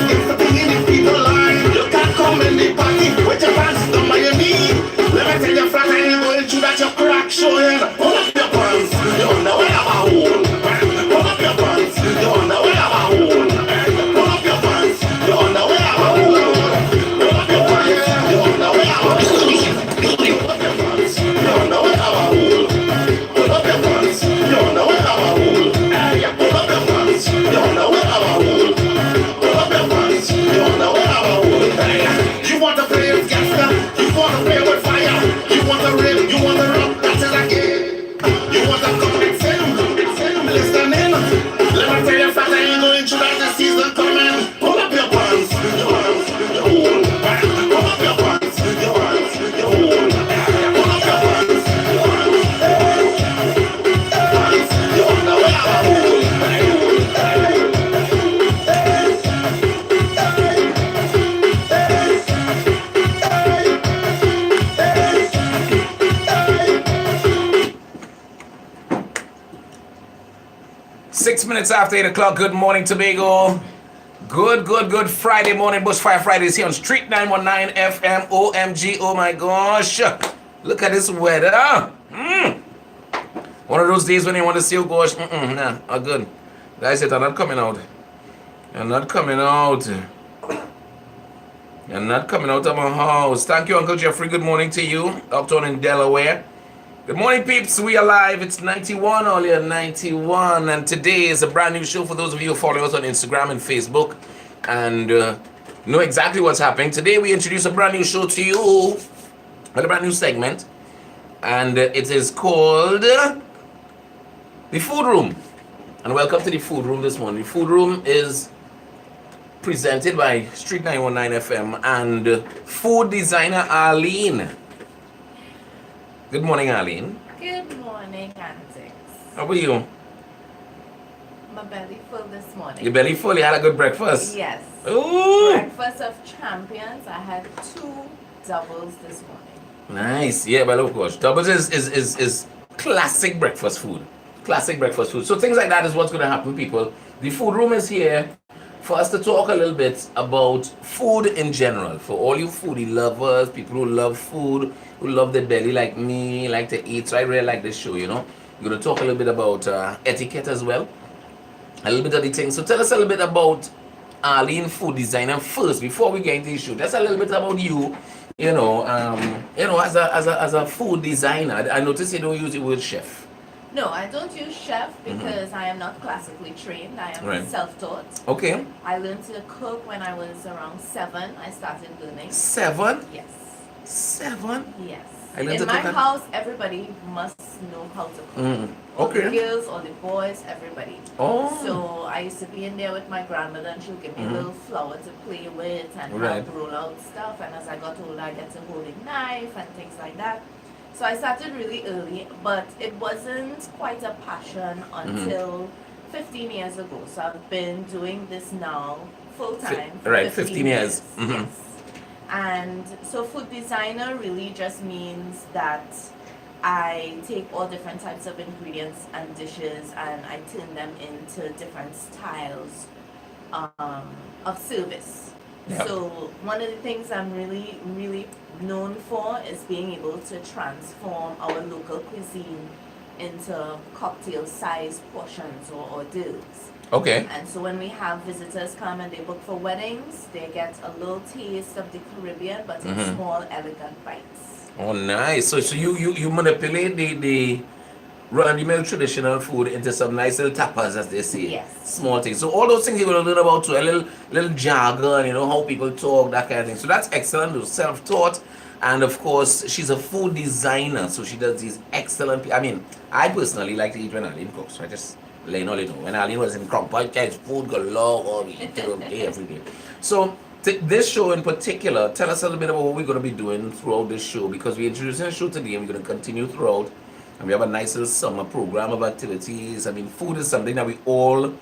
It's the thing in the people line. You can't come in the party with your pants down by your knee. Let me tell you, flat and you going through that your crack showing. Pull up your pants, you underwear have a hole. Pull up your pants, you underwear have a hole. Pull up your pants, you underwear have a hole. Pull up your pants, you underwear have a hole. Pull up your pants, you underwear have a hole. Pull up your pants, you underwear have a hole. Pull up your pants, you underwear have a hole. Pull up your pants, you underwear have a hole. You want to play with gangster? You want to play with fire? You want to rape? You want to rock? That is a game. You want to come and film? Listen in. Let me tell you, fat, I ain't going through that the season coming. Pull up your pants, your pants, your hole. Pull up your pants, your pants, your hole. Pull up your pants, your pants, pants, your underwear have a hole. Six minutes after 8 o'clock. Good morning, Tobago. Good Friday morning. Bushfire Fridays here on Street 919 FM. OMG, oh my gosh. Look at this weather. One of those days when you want to see, oh gosh, nah, not good. Guys, you're not coming out. You're not coming out. You're not coming out of my house. Thank you, Uncle Jeffrey. Good morning to you. Uptown in Delaware. Good morning, peeps. We are live. It's 91, earlier 91. And today is a brand new show for those of you who follow us on Instagram and Facebook and know exactly what's happening. Today, we introduce a brand new show to you, a brand new segment. And it is called The Food Room. And welcome to The Food Room this morning. The Food Room is presented by Street 919 FM and food designer Arlene. Good morning, Arlene. Good morning, Antics. How are you? My belly full this morning. Your belly full? You had a good breakfast? Yes. Ooh! Breakfast of champions. I had 2 doubles this morning. Nice. Yeah, but of course, doubles is classic breakfast food. Classic breakfast food. So things like that is what's going to happen, people. The food room is here for us to talk a little bit about food in general. For all you foodie lovers, people who love food, who love their belly like me, like to eat. So I really like this show, you know. We're going to talk a little bit about etiquette as well. A little bit of the things. So tell us a little bit about Arlene, food designer first, before we get into the show. Just a little bit about you, as a food designer. I notice you don't use the word chef. No, I don't use chef because I am not classically trained. I am self-taught. Okay. I learned to cook when I was around 7. I started learning. 7? Yes. 7? Yes. I learned In to my cook house, everybody must know how to cook. All the girls, all the boys, everybody. Oh. So I used to be in there with my grandmother and she'll give me a little flour to play with and help roll out stuff. And as I got older, I get to hold a knife and things like that. So I started really early, but it wasn't quite a passion until 15 years ago. So I've been doing this now full time. Right, 15 years. Yes. And so food designer really just means that I take all different types of ingredients and dishes and I turn them into different styles of service. Yep. So one of the things I'm really, really known for is being able to transform our local cuisine into cocktail-sized portions or hors d'oeuvres. Okay. And so when we have visitors come and they book for weddings, they get a little taste of the Caribbean, but in small, elegant bites. Oh, nice. So you manipulate the run-of-the-mill traditional food into some nice little tapas, as they say. Yes. Small things. So all those things you're going to learn about too, a little jargon, how people talk, that kind of thing. So that's excellent. Self-taught. And of course, she's a food designer, so she does these excellent. I mean, I personally like to eat when Arlene cooks. So I just lay no little. When Arlene was in Crockpot, guys, food galore all day, every day. So this show in particular, tell us a little bit about what we're going to be doing throughout this show, because we're introducing a show today and we're going to continue throughout. And we have a nice little summer program of activities. I mean, food is something that we all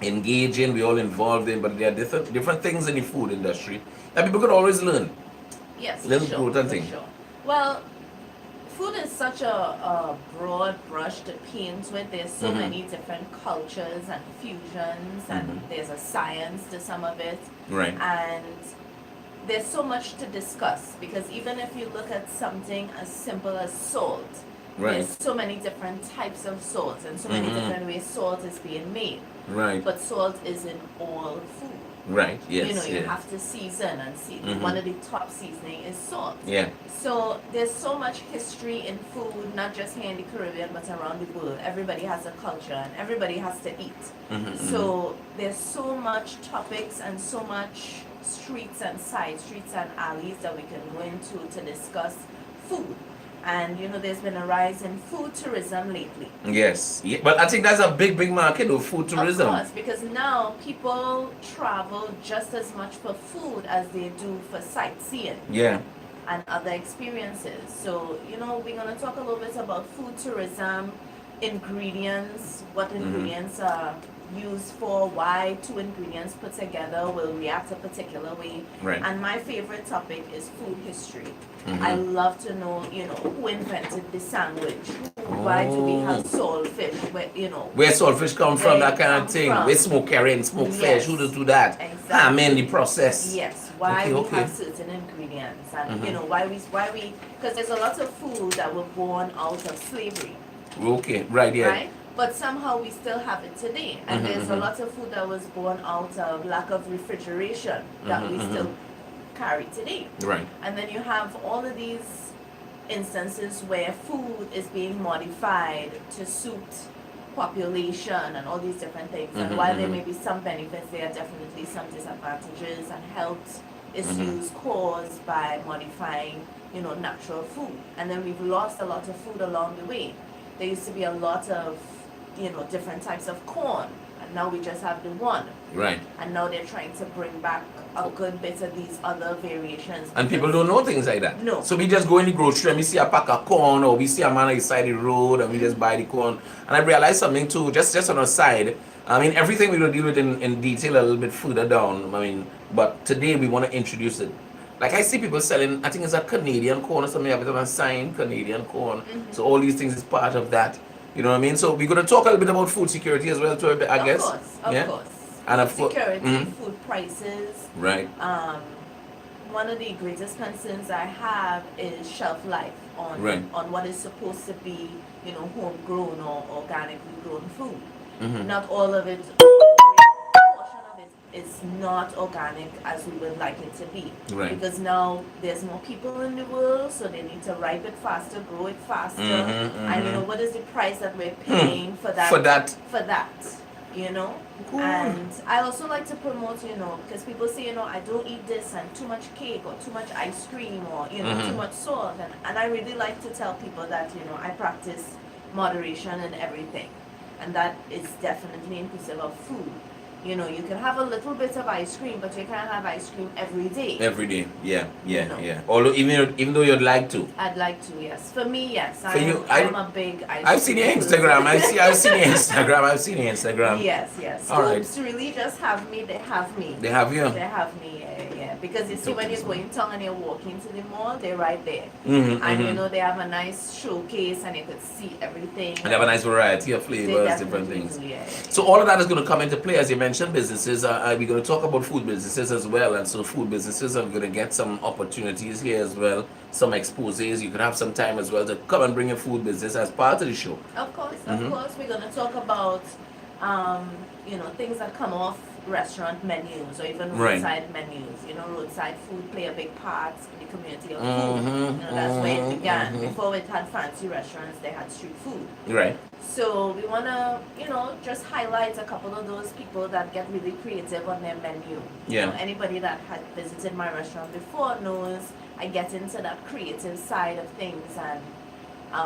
engage in, we all involved in, but there are different things in the food industry that people could always learn. Yes, little sure, growth and thing. sure. Well, food is such a broad brush to paint with. There's so many different cultures and fusions, and there's a science to some of it. Right. And there's so much to discuss, because even if you look at something as simple as salt, there's so many different types of salt and so many different ways salt is being made. Right. But salt is in all food. Right. Yes. You know, you have to season and one of the top seasoning is salt. Yeah. So there's so much history in food, not just here in the Caribbean, but around the world. Everybody has a culture and everybody has to eat. So there's so much topics and so much streets and side streets and alleys that we can go into to discuss food. And you know, there's been a rise in food tourism lately. Yes, yeah, but I think that's a big market of food tourism. Of course, because now people travel just as much for food as they do for sightseeing. Yeah. And other experiences. So, you know, we're going to talk a little bit about food tourism, ingredients, what ingredients are used for, why two ingredients put together will react a particular way. Right. And my favorite topic is food history. I love to know, you know, who invented the sandwich? Why do we have saltfish? Where, you know, where saltfish come from, that kind of thing. From. Where smoke herring, smoke fish, who does do that? Exactly. How many process? Yes, why we have certain ingredients, and you know, why we, because there's a lot of food that were born out of slavery. Okay, right, yeah. Right? But somehow we still have it today. And there's a lot of food that was born out of lack of refrigeration that we still carry today. Right. And then you have all of these instances where food is being modified to suit population and all these different things. And while there may be some benefits, there are definitely some disadvantages and health issues caused by modifying, you know, natural food. And then we've lost a lot of food along the way. There used to be a lot of, you know, different types of corn, and now we just have the one. Right. And now they're trying to bring back a good bit of these other variations. And people don't know things like that. No. So we just go in the grocery and we see a pack of corn, or we see a man on the side of the road and we just buy the corn. And I realized something too, just on the side. I mean, everything we're going to deal with in detail a little bit further down. I mean, but today we want to introduce it. Like I see people selling, I think it's a Canadian corn or something, a bit of a sign, Canadian corn. So all these things is part of that. You know what I mean? So we're going to talk a little bit about food security as well, too, I guess. Of course. And food security, food prices. Right. One of the greatest concerns I have is shelf life on what is supposed to be, you know, homegrown or organically grown food. Not all of it. Portion of it is not organic as we would like it to be. Right. Because now there's more people in the world, so they need to ripe it faster, grow it faster. And you know, what is the price that we're paying for that? For that. You know? Cool. And I also like to promote, you know, because people say, you know, I don't eat this and too much cake or too much ice cream or, you know, too much salt. And I really like to tell people that, you know, I practice moderation in everything. And that is definitely inclusive of food. You know, you can have a little bit of ice cream, but you can't have ice cream every day. Every day, yeah. No. Although even though you'd like to. I'd like to, yes. For me, yes. I'm a big ice cream. I've seen your Instagram. I've seen your Instagram. Yes. All right. Scoops really just have me. They have me. They have you. They have me. Yeah. Because you see, when you're going town and you're walking to the mall, they're right there. And you know, they have a nice showcase and you could see everything. And they have a nice variety of flavors, different things. Do, yeah. So all of that is going to come into play, as you mentioned. Businesses, we're going to talk about food businesses as well, and so food businesses are going to get some opportunities here as well, some exposes. You can have some time as well to come and bring your food business as part of the show. Of course, we're going to talk about, you know, things that come off restaurant menus or even roadside menus. You know, roadside food play a big part in the community of food. You know, that's where it began. Before it had fancy restaurants, they had street food. Right. So we want to, you know, just highlight a couple of those people that get really creative on their menu. Yeah. You know, anybody that had visited my restaurant before knows I get into that creative side of things. And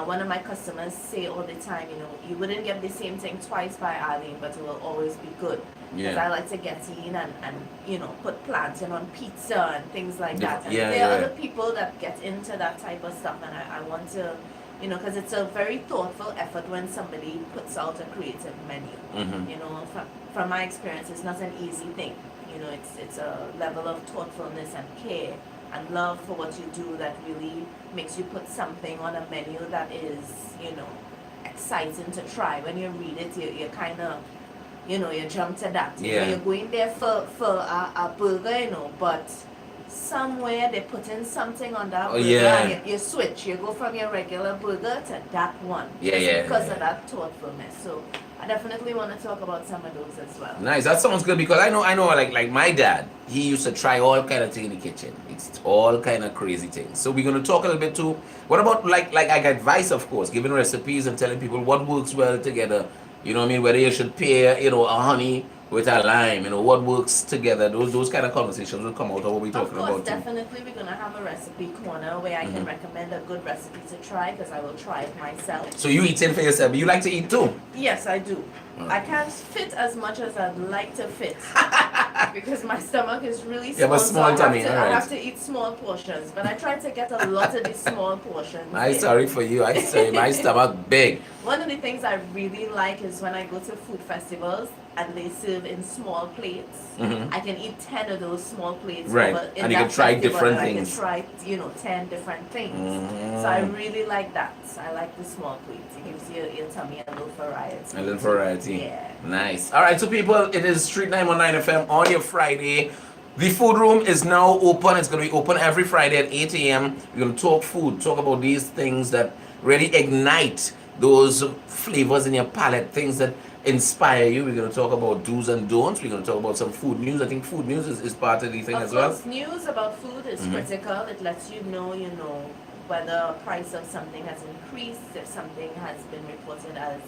one of my customers say all the time, you know, you wouldn't get the same thing twice by Arlene, but it will always be good. Because I like to get in and, you know, put plantain on pizza and things like that. And there are other people that get into that type of stuff, and I want to, you know, because it's a very thoughtful effort when somebody puts out a creative menu. You know, from my experience, it's not an easy thing. You know, it's a level of thoughtfulness and care and love for what you do that really makes you put something on a menu that is, exciting to try. When you read it, you kind of, you jump to that. You're going there for a burger, but somewhere they put in something on that burger and you switch. You go from your regular burger to that one. Because of that thoughtfulness. So I definitely want to talk about some of those as well. Nice. That sounds good because I know like my dad, he used to try all kind of things in the kitchen. It's all kind of crazy things. So we're going to talk a little bit too. What about like I get advice, of course, giving recipes and telling people what works well together. You know what I mean? Whether you should pair, a honey with a lime, what works together. Those kind of conversations will come out of what we're talking about. Of course, definitely we're going to have a recipe corner where I can recommend a good recipe to try because I will try it myself. So you eating for yourself, but you like to eat too? Yes, I do. I can't fit as much as I'd like to fit because my stomach is really small. Yeah, but small tummy, I have to eat small portions, but I try to get a lot of these small portions. I'm sorry for you. I say my stomach big. One of the things I really like is when I go to food festivals and they serve in small plates. I can eat 10 of those small plates. Right, and you can try different things. I can try, 10 different things. So I really like that. I like the small plates. It gives your tummy a little variety. A little variety. Yeah. Nice. All right, so people, it is Street 919 FM on your Friday. The food room is now open. It's going to be open every Friday at 8 a.m. We're going to talk food, talk about these things that really ignite those flavors in your palate, things that inspire you. We're going to talk about do's and don'ts. We're going to talk about some food news. I think food news is part of the thing as well. Of course, news about food is critical. It lets you know, whether price of something has increased, if something has been reported as,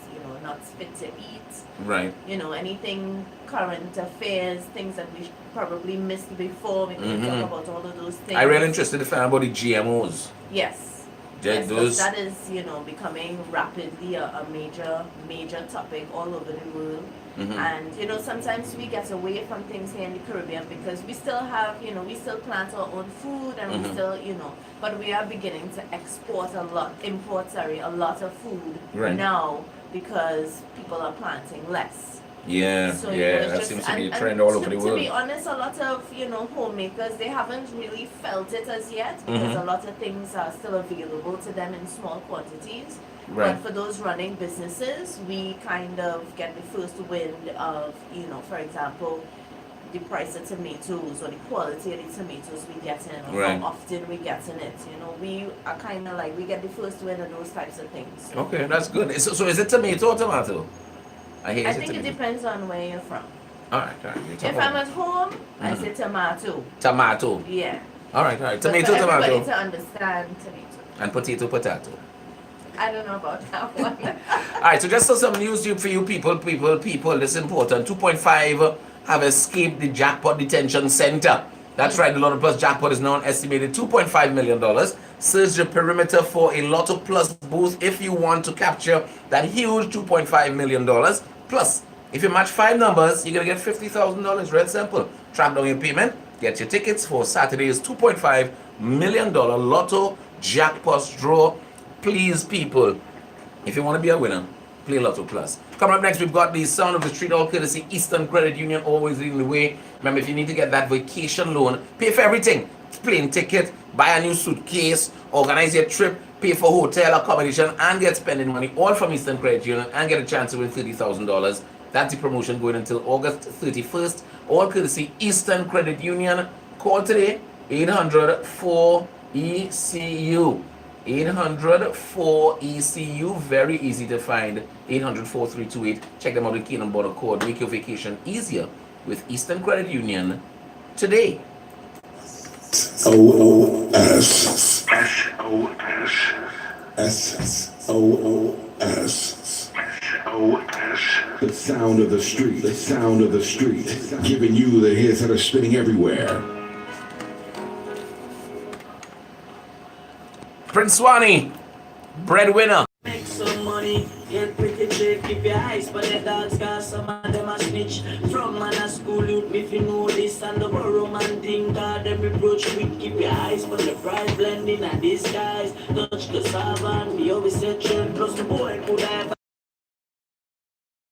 not fit to eat. Right. Anything current affairs, things that we probably missed before. We can talk about all of those things. I'm really interested to find out about the GMOs. Yes. Yes, that is, becoming rapidly a major topic all over the world. And, sometimes we get away from things here in the Caribbean because we still have, we still plant our own food and we still, but we are beginning to import a lot of food now because people are planting less. Yeah, so, that seems to be a trend all over the world. To be honest, a lot of, homemakers, they haven't really felt it as yet because a lot of things are still available to them in small quantities. Right. But for those running businesses, we kind of get the first wind of, for example, the price of tomatoes or the quality of the tomatoes we get in or how often we get in it. We are kind of like, we get the first wind of those types of things. Okay, that's good. So is it tomato or tomato? I think it depends on where you're from. All right. If I'm at home, I say tomato. Tomato. Yeah. All right. Tomato, but for tomato. everybody to understand tomato. And potato. I don't know about that one. All right, so just some news for you people. This is important. 2.5 have escaped the jackpot detention center. That's right, the Lotto Plus jackpot is now an estimated $2.5 million. Search the perimeter for a Lotto Plus booth if you want to capture that huge $2.5 million. Plus, if you match 5 numbers, you're going to get $50,000. Red simple. Track down your payment. Get your tickets for Saturday's $2.5 million Lotto jackpot draw. Please, people, if you want to be a winner, play Lotto Plus. Coming up next, we've got the Sound of the Street, all courtesy Eastern Credit Union, always leading the way. Remember, if you need to get that vacation loan, pay for everything. Plane ticket, buy a new suitcase, organize your trip, pay for hotel accommodation, and get spending money, all from Eastern Credit Union, and get a chance to win $30,000. That's the promotion going until August 31st, all courtesy Eastern Credit Union. Call today, 800-4ECU. 800-4ECU, very easy to find. 800-4328. Check them out with Keenan Border Code. Make your vacation easier with Eastern Credit Union today. SOS. SOS. The sound of the street. The sound of the street. Giving you the hits that are spinning everywhere. Prince Swanee, breadwinner. Make some money, get pretty chick, keep your eyes for the dogs, cause some of them a snitch. From man a school youth, if you know this, and the borough man think God, them reproach quick, keep your eyes for the pride blending and disguise. Touch the servant, we always say trend, plus the boy could have